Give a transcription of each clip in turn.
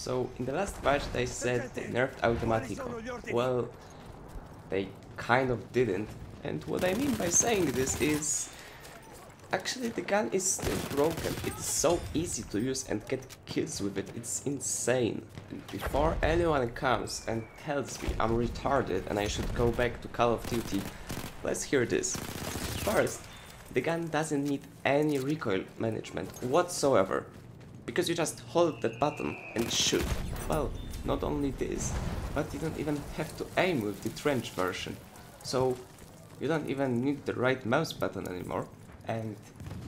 So in the last patch they said they nerfed Automatico. Well, they kind of didn't. And what I mean by saying this is actually the gun is still broken. It's so easy to use and get kills with it. It's insane. And before anyone comes and tells me I'm retarded and I should go back to Call of Duty, let's hear this. First, the gun doesn't need any recoil management whatsoever, because you just hold that button and shoot. Well, not only this, but you don't even have to aim with the trench version. So you don't even need the right mouse button anymore. And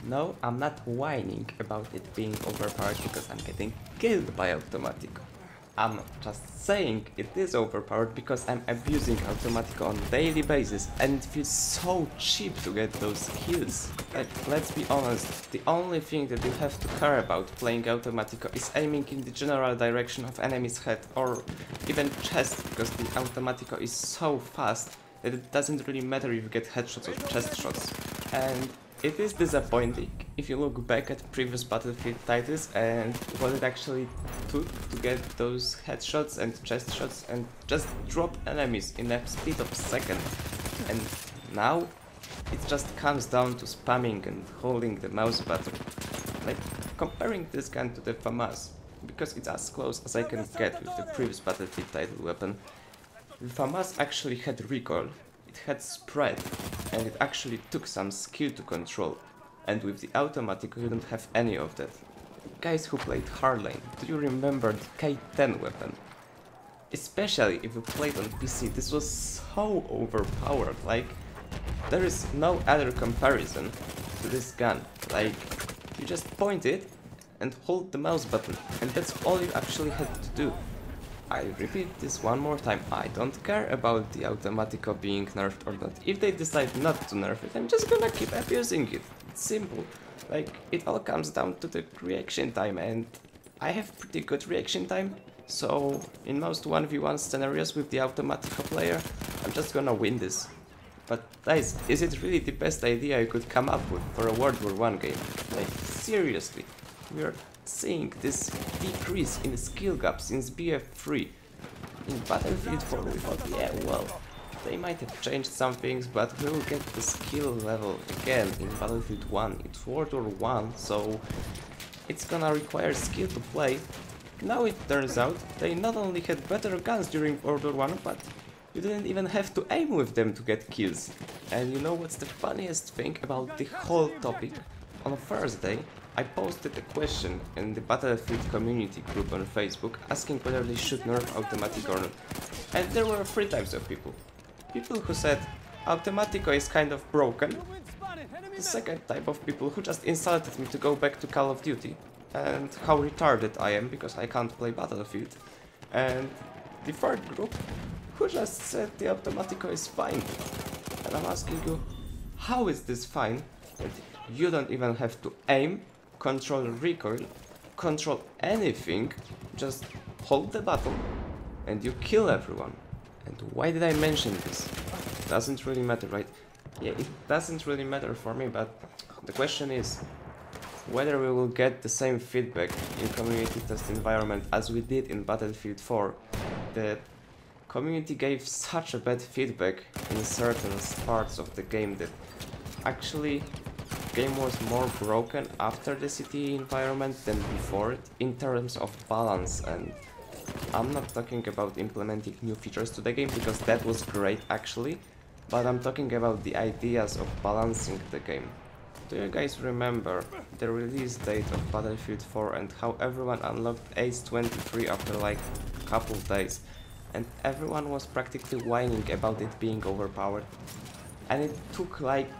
no, I'm not whining about it being overpowered because I'm getting killed by Automatico. I'm just saying it is overpowered because I'm abusing Automatico on a daily basis and it feels so cheap to get those kills. Like, let's be honest, the only thing that you have to care about playing Automatico is aiming in the general direction of enemy's head or even chest, because the Automatico is so fast that it doesn't really matter if you get headshots or chest shots. And it is disappointing if you look back at previous Battlefield titles and what it actually took to get those headshots and chest shots and just drop enemies in a split of seconds. And now it just comes down to spamming and holding the mouse button. Like, comparing this gun to the FAMAS, because it's as close as I can get with the previous Battlefield title weapon. The FAMAS actually had recoil, it had spread, and it actually took some skill to control. And with the Automatico you don't have any of that. Guys who played Hardline, do you remember the K10 weapon? Especially if you played on PC, this was so overpowered, like, there is no other comparison to this gun. Like, you just point it and hold the mouse button, and that's all you actually had to do. I repeat this one more time, I don't care about the Automatico being nerfed or not. If they decide not to nerf it, I'm just gonna keep abusing it. It's simple. Like, it all comes down to the reaction time, and I have pretty good reaction time, so in most 1v1 scenarios with the Automatico player, I'm just gonna win this. But guys, is it really the best idea I could come up with for a World War I game? Like, seriously, we are seeing this decrease in skill gap since BF3. In Battlefield 4 we thought, yeah, well, they might have changed some things, but we'll get the skill level again in Battlefield 1. It's World War I, so it's gonna require skill to play. Now it turns out they not only had better guns during World War I, but you didn't even have to aim with them to get kills. And you know what's the funniest thing about the whole topic? On Thursday, I posted a question in the Battlefield community group on Facebook asking whether they should nerf Automatico or not. And there were three types of people. People who said Automatico is kind of broken. The second type of people who just insulted me to go back to Call of Duty and how retarded I am because I can't play Battlefield. And the third group who just said the Automatico is fine. And I'm asking you, how is this fine? And you don't even have to aim, control recoil, control anything, just hold the button and you kill everyone. And why did I mention this? Doesn't really matter, right? Yeah, it doesn't really matter for me, but the question is whether we will get the same feedback in community test environment as we did in Battlefield 4. The community gave such a bad feedback in certain parts of the game that actually game was more broken after the city environment than before it in terms of balance. And I'm not talking about implementing new features to the game because that was great actually, but I'm talking about the ideas of balancing the game. Do you guys remember the release date of Battlefield 4 and how everyone unlocked Ace 23 after like a couple days and everyone was practically whining about it being overpowered? And it took like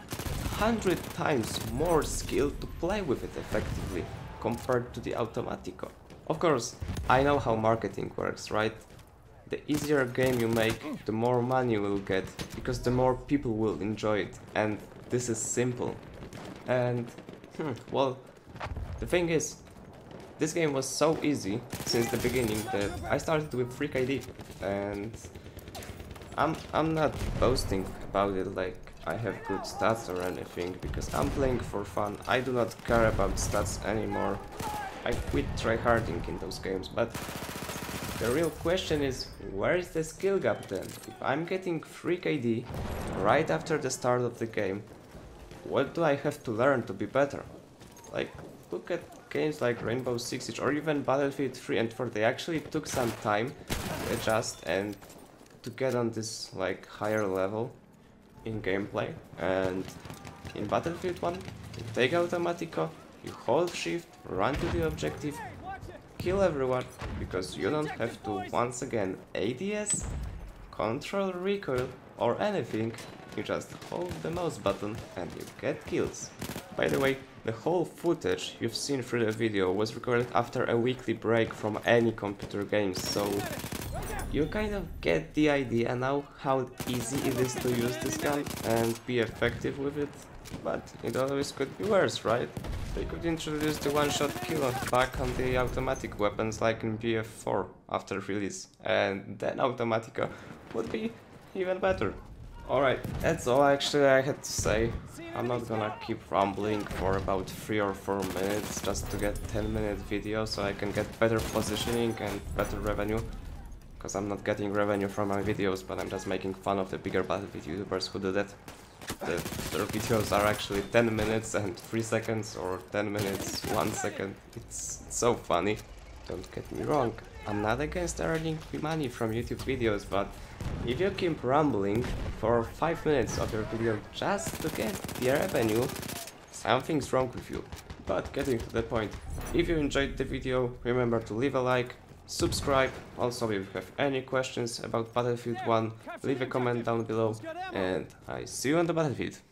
100 times more skill to play with it effectively compared to the Automatico. Of course, I know how marketing works, right? The easier game you make, the more money you will get, because the more people will enjoy it, and this is simple. And, well, the thing is, this game was so easy since the beginning that I started with Freak ID, and I'm not boasting about it like I have good stats or anything, because I'm playing for fun. I do not care about stats anymore. I quit tryharding in those games, but the real question is, where is the skill gap then? If I'm getting 3 KD right after the start of the game, what do I have to learn to be better? Like, look at games like Rainbow Six Siege or even Battlefield 3 and 4, they actually took some time to adjust and to get on this like higher level in gameplay. And in Battlefield 1, you take Automatico, you hold shift, run to the objective, kill everyone, because you don't have to once again ADS, control recoil or anything, you just hold the mouse button and you get kills. By the way, the whole footage you've seen through the video was recorded after a weekly break from any computer games, so you kind of get the idea now how easy it is to use this gun and be effective with it. But it always could be worse, right? They could introduce the one-shot kill back on the automatic weapons like in BF4 after release, and then Automatico would be even better. Alright, that's all actually I had to say. I'm not gonna keep rambling for about 3 or 4 minutes just to get 10-minute video so I can get better positioning and better revenue. Because I'm not getting revenue from my videos, but I'm just making fun of the bigger Battlefield YouTubers who do that. Their videos are actually 10 minutes and 3 seconds, or 10 minutes, 1 second. It's so funny. Don't get me wrong, I'm not against earning money from YouTube videos, but if you keep rambling for 5 minutes of your video just to get the revenue, something's wrong with you. But getting to the point, if you enjoyed the video, remember to leave a like, subscribe. Also, if you have any questions about Battlefield 1, leave a comment down below, and I see you on the battlefield.